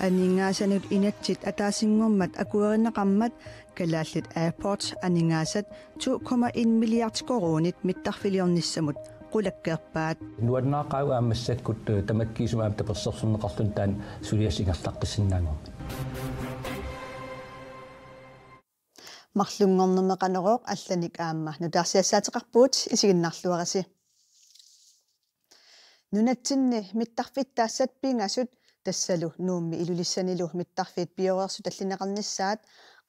Aningasanut inatsit ataasingormat akuerinaqammat kalaallit airports aningaasat 2,1 milliard koronit mittarfiliornissamut qulakkeerpaat nuannaaqau aammassakkut tamakkiisumaam tapersersunneqarlun taan suliasingerlaqqissinnaangor mарлунгорнермеqaneroq allanik aamma nutaarsiassaateqarpuut isiginnarluarasi nunatsinni mittarfittaassat pingasut tassalu nuummi ilulissanilu mittarfiit pioreersu tallineqarnissaat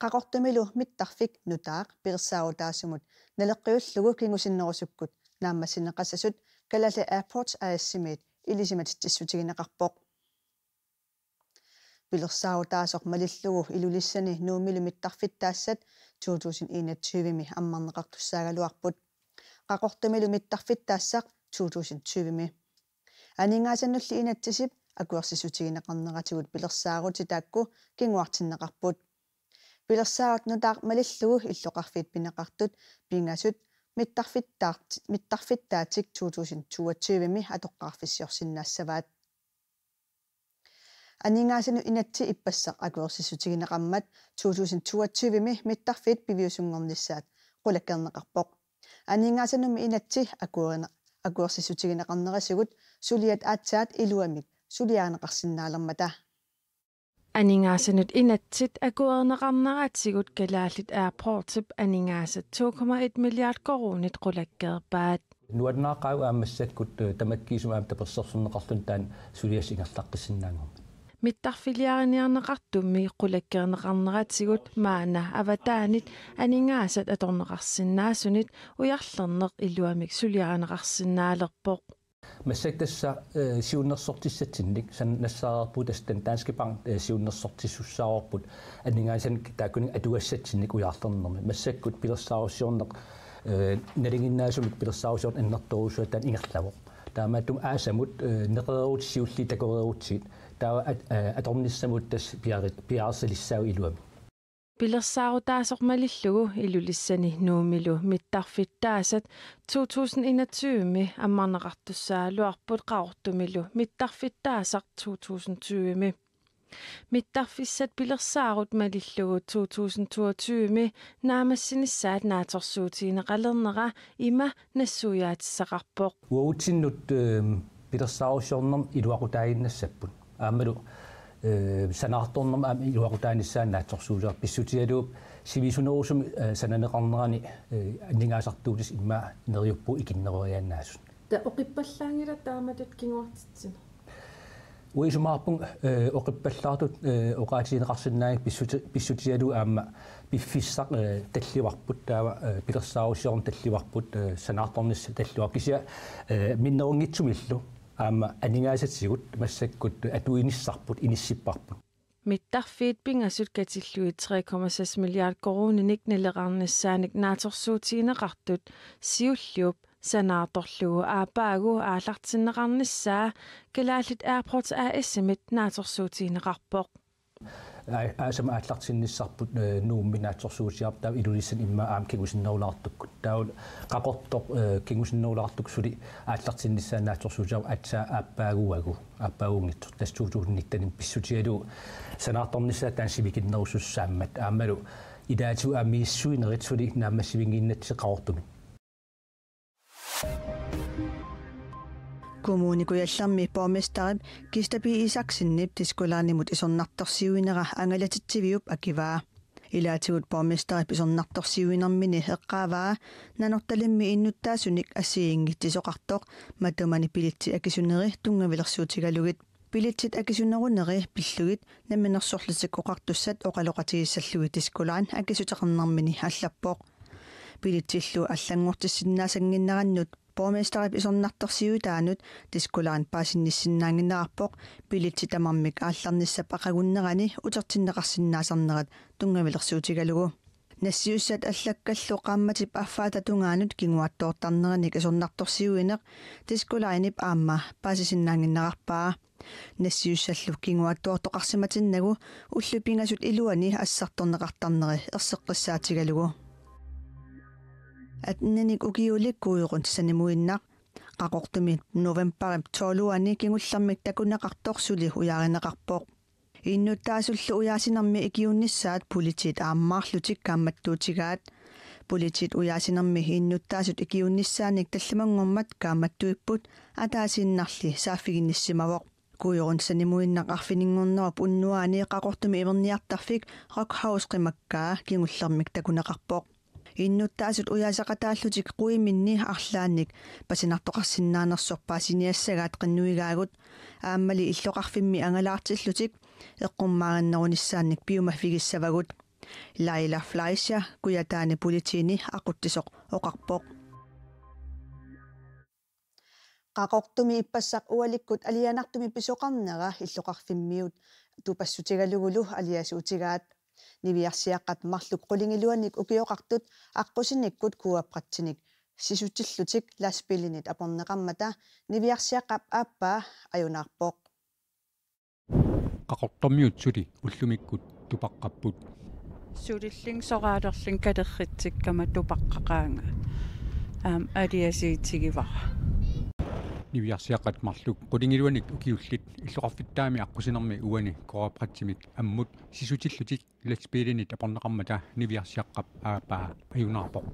qaqortumilu mittarfik nutaaq pirsaautaasumut naleqqiullugu kingusinnerusukkut naammassineqassasut kalale airports aassimiit ilisimat tissutigineqarpoq pilersaautaasoq malillugu ilulissani nuummilu mittarfittaassat 2021mi ammarneqartussaagaluarput qaqortumilu mittarfittaassaq 2020mi aningaasannulli inatsisip akuersisutigineqarneratigut pilersaaruti taakku kinguartinneqarput pilersaarut nutaaq malillugu illoqarfiit pineqartut pingasut mittarfittaatik 2022mi atoqqaarfissiorsinnaassavaat aningaasanu inatsi ippassaq akuersisutigineqarmat 2022mi mittarfiit piviusungornissaat qulakkerneqarpoq aningaasannumi inatsi akuersisutigineqarnerasigut suliat aatsaat iluamik suliaaneqarsinnaalermata aningaasannut inatsit akuerneqarneratsigut kalaallit airportip aningaasat 2,1 milliard koronit qulakkeerpaat nuannaaqau aammassakkut tamakkiisumaam tapersersunneqarlun taan suliasingerlaqqissinnaangor mittarfiliariniarneqartummi qulakkeerneqarneratsigut maana avataanit aningaasat atorneqarsinnaasunit uyarlerneq iluamik suliaaneqarsinnaalerpoq массактасса сиуннерсортиссатсинник нассаарпут астан Danske Bank сиуннерсортиссуссаарпут анингаасан тааккуни атуассатсинник уяарлернерми массаккут пилерсааруссиорнеқ налингиннаасумик пилерсаарусиорн аннерторусуатаан ингерлавоқ таамааттум аасамут неқеруутсиулли такореруутсиит таа аторниссамут тас пиаарсилиссау илуами pilersaaruttaasormalillugu ilulissani nuumilu mittarfittaasat 2021mi ammarneqartussaaluarput qaortumilu mittarfittaasaq 2020mi mittarfissat pilersaarut malillugu 2022mi naamassinnissaat naatorsuutiineqalernera ima nassuuyaatissaqarpoq uutinnut pilersaarussiornerm iluaqutaaginnassapput aammalu санаарторнерм аами илуақутааниссааннаатсорсуусаар писсутигалууп сивисунерусум сананеқарнерани аннингаасартуутис имма нериуппу икиннеруяаннаасут та оқиппаллаангила тааматут кингуартитсина уисумаарпун оқиппаллаартут оқаатинеқарсинааги писсутигалуу аама пиффиссақ талливарпут таава пилерсааруссиорн талливарпут санаарторнисса таллуар кися миннерунгитсумиллу аама анигаасатсигут массаккут атуиниссарпут иниссиппарпут mittarfiit pingasut katillui 3,6 milliard koruunik neleqarnassaanik naatorsuutiineqartut siulliup sanaatorlugu aapaagu aallartinneqarnissaa kalaallit airports aasimit naatorsuutiineqarpoq аасама ааллартинниссарпут нуумминаатсорсуусиар таа илулиссан имма аам кигусиннерулаартуккут таул қақортоқ кигусиннерулаартук сули ааллартинниссаанаатсорсуусиар атсаа ааппаагунгитсор тас 2019 писсутигалу санаарторнissaа таансивикиннерусуссааммат аамалу идаату аамииссуинерит сули наамассивингииннатси қаортуми kommunikuyallarmi borgmesterip Gistabi Isaksinip tiskulaanimut isornartorsiuinera angalatittiviup akivaa ilaatigut borgmesterip isornartorsiuinermini heqqaavaa nanortalimmi innuttaasunik assiingittisoqartoq matumani pilitti akisuneri tungavilersuutigalugit pilitsit akisuneruneri pillugit naminersorlusikkoqartussat oqaloqatigissallugi tiskulaan akisuteqernermini allappoq pilitsillu аллангортиссиннаасангиннерannut borgmesterip isornartorsiuitaanut tiskulaan paasinnissinnaanginnerarpoq pilitsi tamarmik aallarnissap aqagunnerani utertinneqarsinnaasarnerat tungavilersuutigalugu nassiussat allakkallu qaammatip affaatatungaanut kinguattoortarneranik isornartorsiuineq tiskulaanip aamma paasisinnaanginnerarpaa nassiussallu kinguattoortoqarsimatinnagu ullupingasut iluani assartorneqartarneri erseqqissaatigalugu atnanik ukiulikkuuqun sanimuinnaq qaqortumit novemberim 12-ani kingullarmik takunaqartorsuli uyaarineqarpoq innuttaasullu uyaasinarmi ikiunnissaat politit aammaarlutik kaammattuutigaat politit uyaasinarmi innuttaasut ikiunnissaanik tallamangormat kaammattuipput ataasinnarli saaffiginnissimavoq kuyorun sanimuinnaqarfininngunnarap unnuaani qaqortumi imerniartarfik rockhouse qimakkaa kingullarmik takunaqarpoq innuttaasut uyaasaqataallutik quiminni arlaanik pasinartoqarsinnaanersorpaasiniassagaat qinnuigaagut aammali illoqarfimmi angalaartillutik eqqummaarinnarunissaanik piumafigissavagut Laila Fleischer kuyataani politiini aquttisoq oqarpoq qaqortumi ippassaq ualikkut alianartumi pisoqarnera illoqarfimmiut tupassutigalugulu aliasuutigaat niviarsiaqqat marluk qulingiluanik ukioqartut aqqusinikkut kuapprattinik sisutillutik laspillinit aporneqarmata niviarsiaqqap aappaa ajunaarpoq qaqortormiut suli ullumikkut tupaqqapput sulilling soqaalerling kalerritsikkama tupaqqaqaanga aliasiitigivara niviarsiaqqat marluk qulingiluanik ukiullit illoqarfittaami aqusinermi uani korapprattimik ammut sisutillutik laspillinit aporneqarmata niviarsiaqqap aappaa ajunaarpoq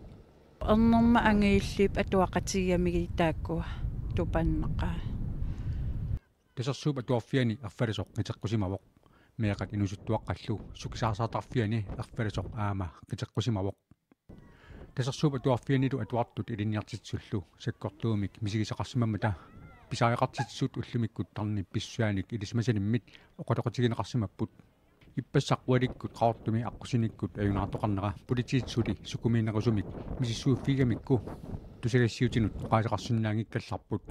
ernerma angiillip atuaqatigiamigi taakkua tupannaqaa tasarsuup atuarfiani erfalisoq qiteqqusimavoq meeqat inusuttuaqqallu sukisaarsaatarfiani erfalisoq aama qiteqqusimavoq tasarsuup atuarfianilu atuartut ilinniartitsullu sakkortuumik misigisaqarsimammata pisaareqartitsut ullumikkut tarni pissuaanik ilismasanimmit oqaloqatigineqarsimapput ippassaq ualikkut qaortumi aqusinikkut ajunaartoqarnera politiitsuli sukumiinerusumik misissuuffigamikku tusagassiutinut qaasaqarsunnaangikkallarput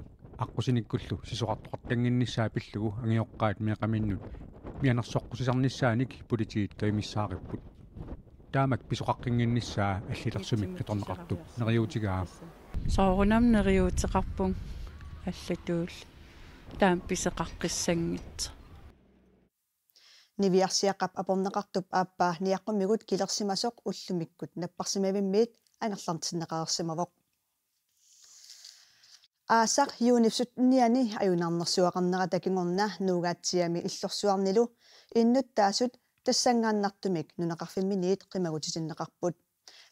aqusinikkullu sisoqartoqartanginnissaa pillugu angioqqaat meeqaminnut mianersoqqusisarnissaanik politiit toimissaaripput taamak pisoqaqqinginnissaa аллилэрсумик қиторнеқартуп нериутигаа соорунам нериутеқарпун аллатуул таам писеқаққиссангит niviarsiaqqap aporneqartup aappaa niaqqummigut kilersimasoq ullumikкут наппарсимавиммиит ангерлартиннеқарерсимавоқ аасақ юунипсут-ниани аюнаарнерсуақарнера такингорна нуугаатсиами иллорсуарнилу иннуттаасут тассангааннартумик нунеқарфимминиит қимагутитиннеқарпут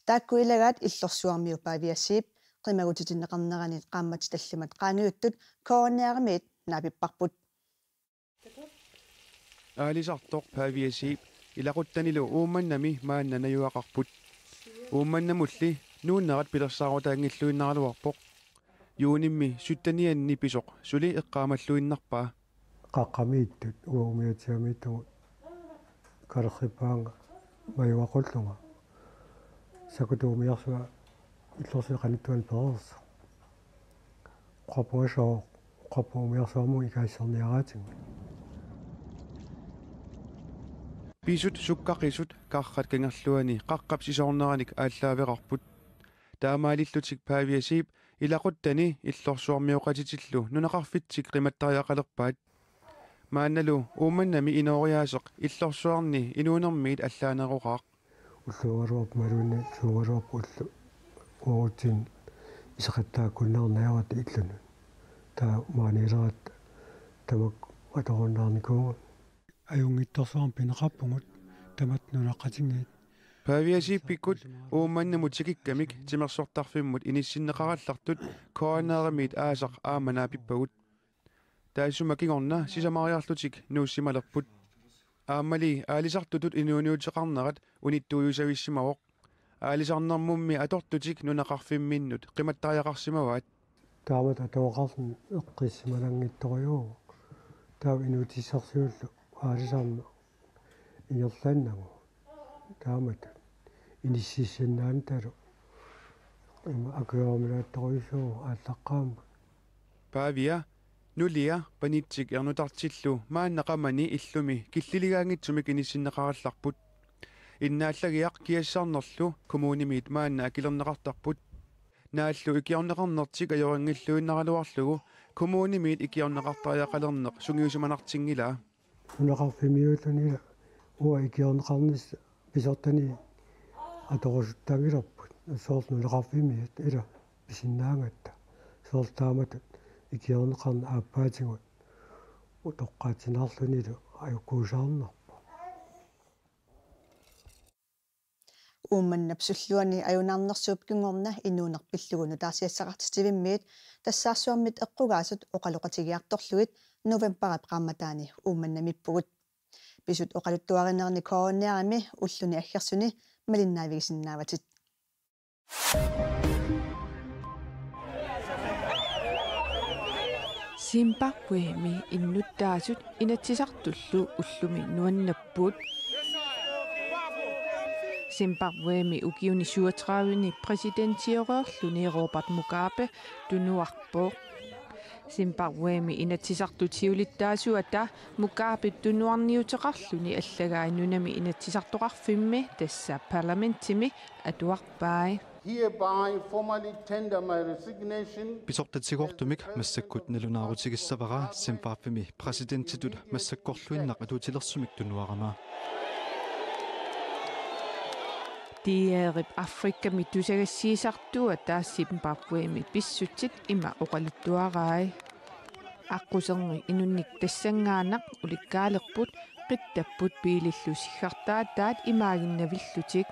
тааккуилагаат иллорсуармиупаавиассиип қимагутитиннеқарнеранит qaammat таллимат qaangiuttut коронеаримиит наапиппарпут аалисартоқ паавиассиип илақуттанилу уумманнами мааннанаюақарпут уумманнамулли нууннерат пилерсаарутаангиллуиннаралуарпоқ юунимми суттанианни писоқ сули эққаамаллуиннарпаа qaqqamiittut uumиатиамиттугу кархипаанга маюақуллунга сакутуумиарсуа иллорсиқаниттуан перерса qappuasoo qappuumiarsuarmu икаассерниараатинга писут суккақисут каррат кангерлуани қаққап сисоорнераник ааллаавеқарпут таамаалиллутик паавиасиип илақуттани иллорсуармиоқатитиллу нунеқарфитсик қиматтариақалерпаат маанналу уумманнами инориаасеқ иллорсуарни инуунермиит аллаанеруқаақ уллугаруап малуунни сугаруап уллу уутин исақаттааккуннаарнаярат иллуну таа маанилерат тамак аторуннаарникуунга аюнгитторсуарм пинеқарпугут тамат нунаққатингиит паавиасииппиккут уумманнамут сикиккамик тимерсортарфиммут иниссиннеқараллартут коронеерамиит аасақ ааманаапиппагут таасума кигорна сисамариарлутик нууссималерпут ааммали аалисартутут инуунуутеқарнерат униттуйусависсимавоқ аалисарнэрмумми атортутик нунеқарфимминнут қиматтариақарсимаваат таамат атоақарсин эққиссималангитториуу таа инуутиссарсиуллу аалисарна ингерлааннагу таамат иниссиссиннаанталу акуаамилаатторюсуу ааллаққаама паавиа нулиа панитсик ернутартиллу мааннеқамани иллуми киллилигаангитсумик иниссиннеқаралларпут иннааллагиақ киассаарнерлу коммунимиит маанна акилернеқартарпут нааллу икиорнеқарнертик аёрангиллуиннаралуарлугу коммунимиит икиорнеқартариақалернеқ сунгиусиманартингилаа унеқарфимиуллунила уа икиорнеқарнис писортани аторусуттаагилерпут соорс нунеқарфимиит ила писиннаангатта соортаамат икиорнеқарна ааппаатигут утоққаатинарлунилу аюкуусаарнарпа уумманнапсуллуани аюнаарнерсууп кингорна инуунерпиллугуну таасиассақартитивиммиит тассаарсуармит эққугаасут оқалоқатигиарторлуит новембарап qaamataani уумманнамиппугут писут оқалуттуаринерни коронниарами уллуни аггерсуни малиннаавигисиннааватит Zimbabwe innuttaasut inatsisartullu ullumi nuannappuut Zimbabwe ukiuni 37 præsidentiorerluni Robert Mugabe tunuarpoq Zimbabwe inatsisartutiulittaasuata Mugabe tunuarniuteqarluni allagainunami inatsisartoqarfimmi tassa parlamentimi atuarpai hereby formally tender my resignation. Pisortatsigortumik massakkut nalunaarutigissavara Zimbabwe presidentitut massakkorluinnaq atuutilersumik tunuarama. Tiarip Afrika mitusagassiisartua taa Zimbabwe pissutsit ima oqaluttuarai. Aquserni inunnik tassangaanaq ulikkaaleqput qittapput piilillusiggartaa taat imaaginnavillutik.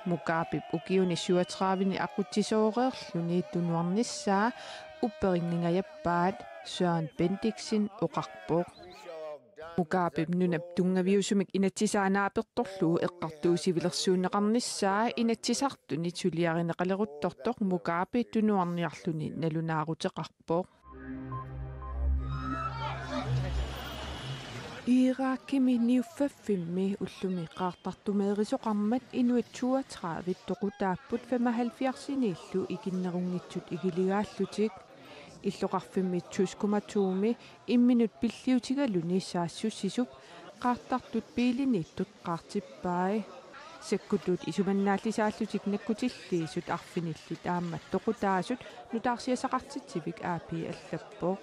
Mugabe ukiuni 37 aquttisooreerluni tunuarnissaa upperinngingajappaat Søren Bendiksen oqarpoq. Mugabe nunap tungaviusumik inatsisaanaapertorluu eqqartuusivilersuuneqarnissaa inatsisartuni tuliarineqaleruttortoq Mugabe tunuarniarluni nalunaaruteqarpoq. Irakimi niuffafimmi ullumi qaartartumeerisoqarmat inuit 32 toqutaapput 75-sinillu ikinnerunngitsut ikiligaallutik иллоқарфимми 2,2 имминут пиллиутигалуни саассуссисуп qaartartut piiliniittut qaartippai саккутут исуманнааллисааллутик наккутиллиисут арфинилlit ааммат тоқутаасут нутаарсиасақартитсивик аапи аллаппоо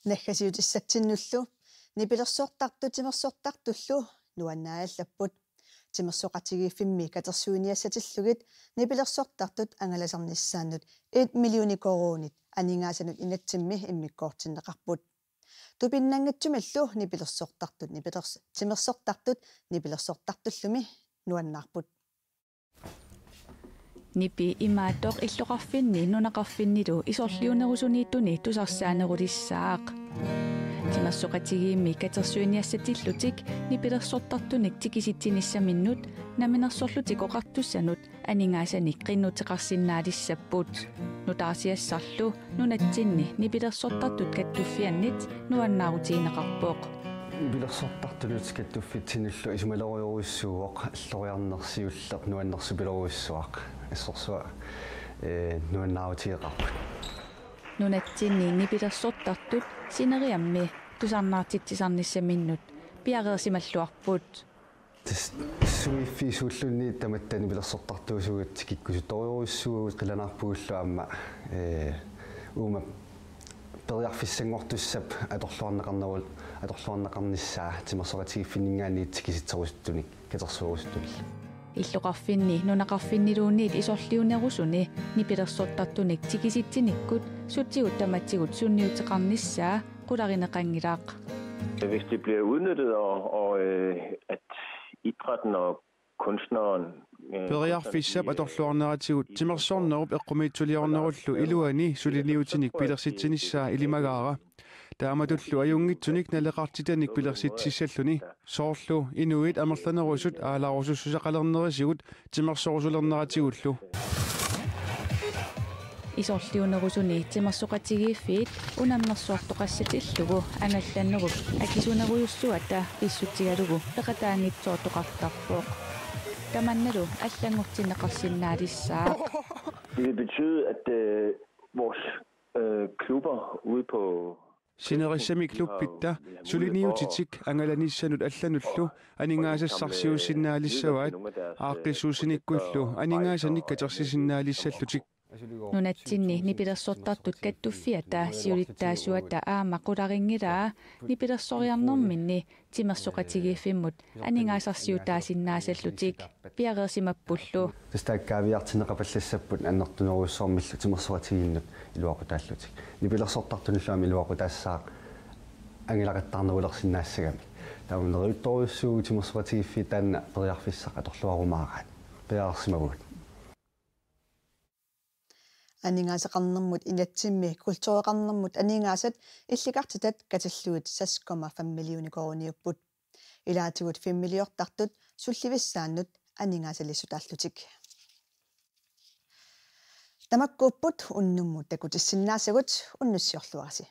нахасиут иссатсиннуллу нипилерсуортартутимерсуортартуллу нуаннааллаппут тимерсоқатигииффимми катерсуиниассатиллугит нипилерсуортартут ангаласарниссааннут 1 миллиони коронит анингаасанут инатсимми иммиккоортиннеқарпут тупиннангатсумаллу нипилерсуортартут тимерсуортартут нипилерсуортартуллуми нуаннаарпут Nipi imaatoq illoqarfinni nunaqarfinnilu isorliunerusuniittuni tusarsaanерулissaaq timersoqatigiimmi katersuiniassatилlutik nipilersortartunik tikisitsinissaminnut naminersorlutik oqartussanut aningaasani qinnutеқарсиннаалиссаппут nutaarsiassarlu nunatsinni nipilersortartut kattuffiannit nuannаарutiinеқарпоқ билерсортартулут каттуффитсинуллу исумалериоруиссууоқ аллориарнерсиуллеқ нуаннерсупилеруиссуақ ассорсуа нуаннаавутиеқарпут нунатсинни нипилерсортартут синериамми тусарнаартитсисарниссаминнут пиареерсималлуарпут суиффисууллунни таматтани билерсортартуусугат киккусуториоруиссуугут қиланаарпугуллу аама uuма периарфиссангортуссап аторлуарнеқарнисsaa тимерсоқатигиффиннингаани тикиситсерусуттуник катерсуурусуттул иллоқарфинни нунақарфиннилуунниит исорлиунерусуни нипилерсортартуник тикиситсиниккут сутсигут таматсигут сунниутеқарнissaa qularineqangilaaq Hvis det bliver udnyttet og at idrætten og kunstneren Periarfissap atorluarneratiguut timersornerup eqqumiitsuliornerullu iluani suliniutinik pilersitsinnissaa ilimagaara taamatullu ajungitsunik naleqartitanik pilersitsissalluni soorlu inuit amerlanerusut aalaarusussusaqalernerisigut timersorusulerneratигуллу isorliunerusuni timersoqatigiiffiit unamnersuartoqassatillугу ангалланнеруп акисунерuyussuата писсутсигалугу пеқатаангитсоортоқартарпоқ таманналу аллангортинеқарсиннаалissaaq Det vil betyde at vores klubber ude på Sinerissami klubbitta suliniutitik angalanissannut allanullu aningaasasarsiusinnaalissavaat aaqqissuusinikkullu aningaasani katersisinnaalissallutik Nunatsinni nipilersortartut kattuffiata siulittaasuata aamaqularingilaa nipilersoriarnerminni timersoqatigiiffimmut aningaasarsiutaasinnaasаллутик piareersimappullu тастааккаавиартинеқапаллассаппут аннертунеруйуссоормиллу тимерсуатигиннут илуақутааллутик нипилерсортартуниллуами илуақутаассаа ангилақаттаарнерулерсинаассагами таунериутторуйуссуу тимерсуатигиффи таанна периарфиссақ аторлуарумаагаат пиаарсимагут анингаасеқарнэрмут инатсимми культуреқарнэрмут анингаасат илликартитат каталлуит 6,5 миллиони корониуппут илаатигут 5 миллиортартут сулливиссааннут анингаасалиссутааллутик тамаккууппут уннуммут такутиссиннаасагут уннуссиорлуараси